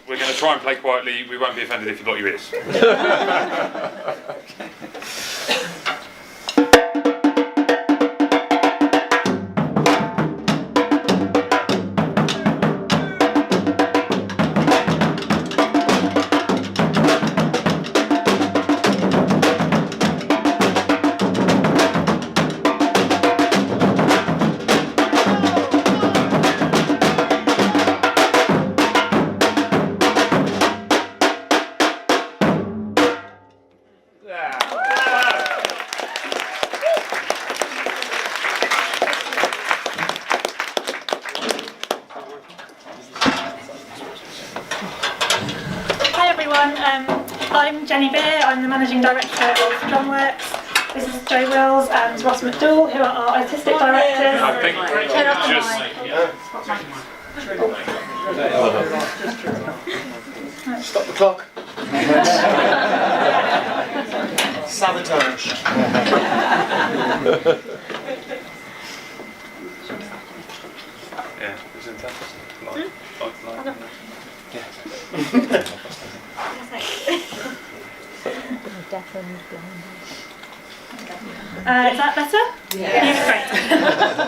we're going to try and play quietly. We won't be offended if you block your ears. I'm Jenny Beer, I'm the Managing Director of Drumworks. This is Joe Wills and Ross McDougall, who are our artistic directors. I think Stop the clock. Sabotage. Yeah, isn't that Is that better? Yeah. Great.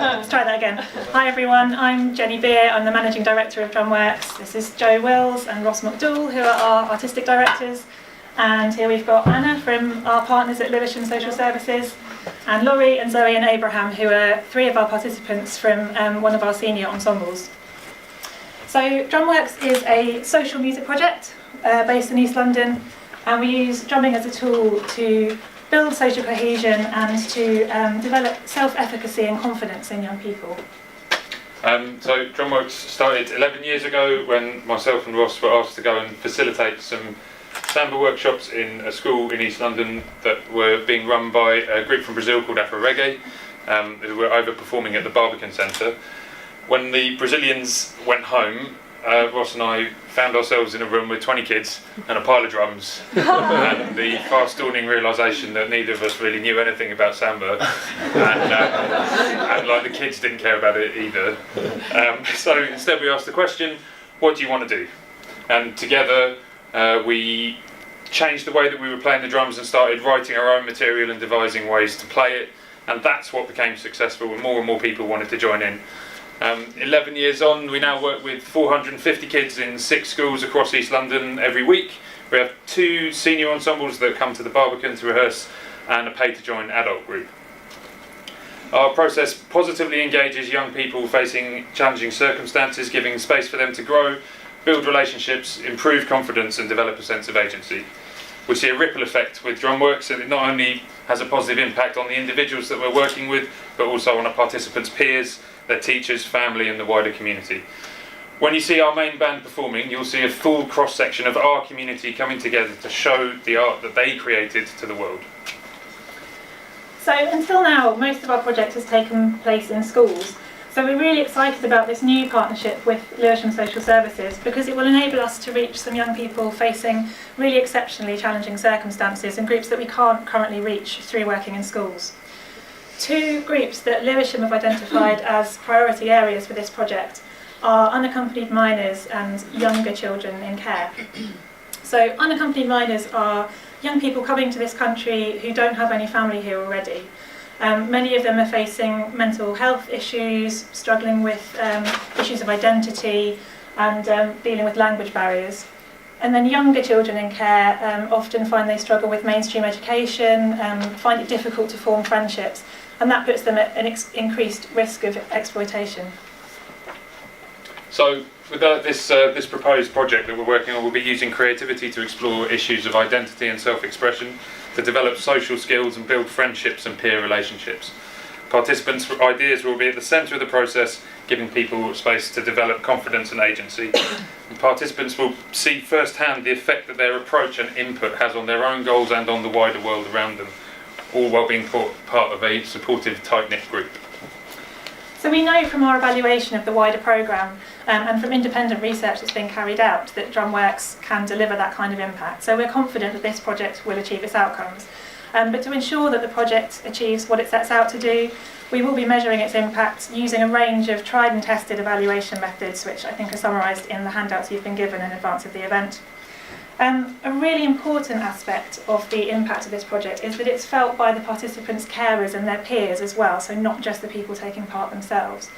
Let's try that again. Hi everyone, I'm Jenny Beer, I'm the Managing Director of Drumworks. This is Joe Wills and Ross McDougall, who are our artistic directors. And here we've got Anna from our partners at Lewisham Social Services, and Laurie and Zoe and Abraham, who are three of our participants from one of our senior ensembles. So Drumworks is a social music project based in East London, and we use drumming as a tool to build social cohesion and to develop self-efficacy and confidence in young people. So Drumworks started 11 years ago when myself and Ross were asked to go and facilitate some samba workshops in a school in East London that were being run by a group from Brazil called Afro Reggae, who were overperforming at the Barbican Centre. When the Brazilians went home, Ross and I found ourselves in a room with 20 kids and a pile of drums and the fast dawning realisation that neither of us really knew anything about samba and like the kids didn't care about it either. So instead we asked the question, what do you want to do? And together we changed the way that we were playing the drums and started writing our own material and devising ways to play it, and that's what became successful and more people wanted to join in. 11 years on, we now work with 450 kids in 6 schools across East London every week. We have 2 senior ensembles that come to the Barbican to rehearse and a pay-to-join adult group. Our process positively engages young people facing challenging circumstances, giving space for them to grow, build relationships, improve confidence and develop a sense of agency. We see a ripple effect with Drumworks, and it not only has a positive impact on the individuals that we're working with, but also on our participants' peers, their teachers, family and the wider community. When you see our main band performing, you'll see a full cross-section of our community coming together to show the art that they created to the world. So until now, most of our project has taken place in schools. So we're really excited about this new partnership with Lewisham Social Services because it will enable us to reach some young people facing really exceptionally challenging circumstances and groups that we can't currently reach through working in schools. 2 groups that Lewisham have identified as priority areas for this project are unaccompanied minors and younger children in care. So unaccompanied minors are young people coming to this country who don't have any family here already. Many of them are facing mental health issues, struggling with issues of identity and dealing with language barriers. And then younger children in care often find they struggle with mainstream education, find it difficult to form friendships, and that puts them at an increased risk of exploitation. So with this proposed project that we're working on, we'll be using creativity to explore issues of identity and self-expression, to develop social skills and build friendships and peer relationships. Participants' ideas will be at the centre of the process, giving people space to develop confidence and agency. And participants will see firsthand the effect that their approach and input has on their own goals and on the wider world around them, all while being part of a supportive, tight-knit group. So we know from our evaluation of the wider programme and from independent research that's been carried out that Drumworks can deliver that kind of impact. So we're confident that this project will achieve its outcomes. But to ensure that the project achieves what it sets out to do, we will be measuring its impact using a range of tried and tested evaluation methods, which I think are summarised in the handouts you've been given in advance of the event. A really important aspect of the impact of this project is that it's felt by the participants' carers and their peers as well, so not just the people taking part themselves.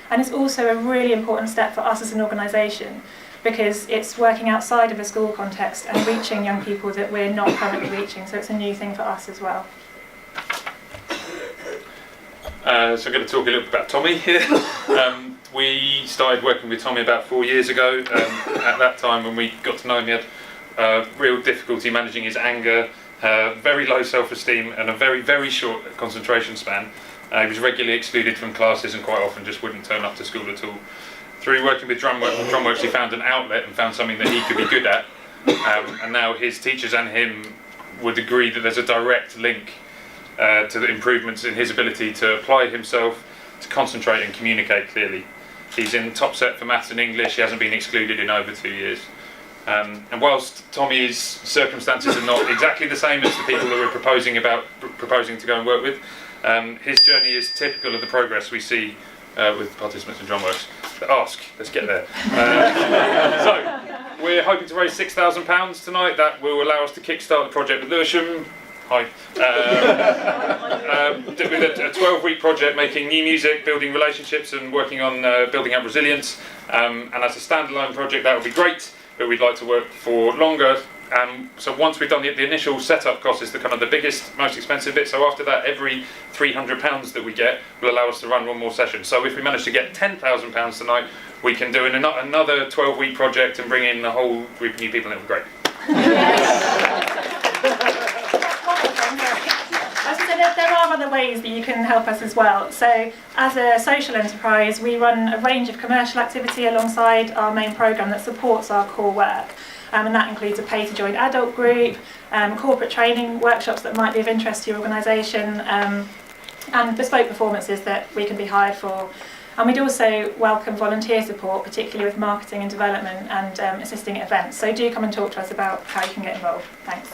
And it's also a really important step for us as an organisation, because it's working outside of a school context and reaching young people that we're not currently reaching, so it's a new thing for us as well. So I'm going to talk a little bit about Tommy here. We started working with Tommy about 4 years ago. At that time, when we got to know him, he had real difficulty managing his anger, very low self-esteem, and a very, very short concentration span. He was regularly excluded from classes and quite often just wouldn't turn up to school at all. Through working with Drumworks, he found an outlet and found something that he could be good at. And now his teachers and him would agree that there's a direct link to the improvements in his ability to apply himself, to concentrate and communicate clearly. He's in top set for maths and English. He hasn't been excluded in over 2 years. And whilst Tommy's circumstances are not exactly the same as the people that we're proposing to go and work with, his journey is typical of the progress we see with participants in Drumworks. Let's get there. So, we're hoping to raise £6,000 tonight. That will allow us to kickstart the project with Lewisham. Hi. With a 12-week project, making new music, building relationships and working on building up resilience. And as a standalone project, that would be great, but we'd like to work for longer. So once we've done the initial setup cost is the biggest, most expensive bit. So after that, every £300 that we get will allow us to run one more session. So if we manage to get £10,000 tonight, we can do another 12-week project and bring in a whole group of new people, and it would be great. There are other ways that you can help us as well. So as a social enterprise, we run a range of commercial activity alongside our main programme that supports our core work. And that includes a pay-to-join adult group, corporate training workshops that might be of interest to your organisation, and bespoke performances that we can be hired for. And we'd also welcome volunteer support, particularly with marketing and development and assisting at events. So do come and talk to us about how you can get involved. Thanks.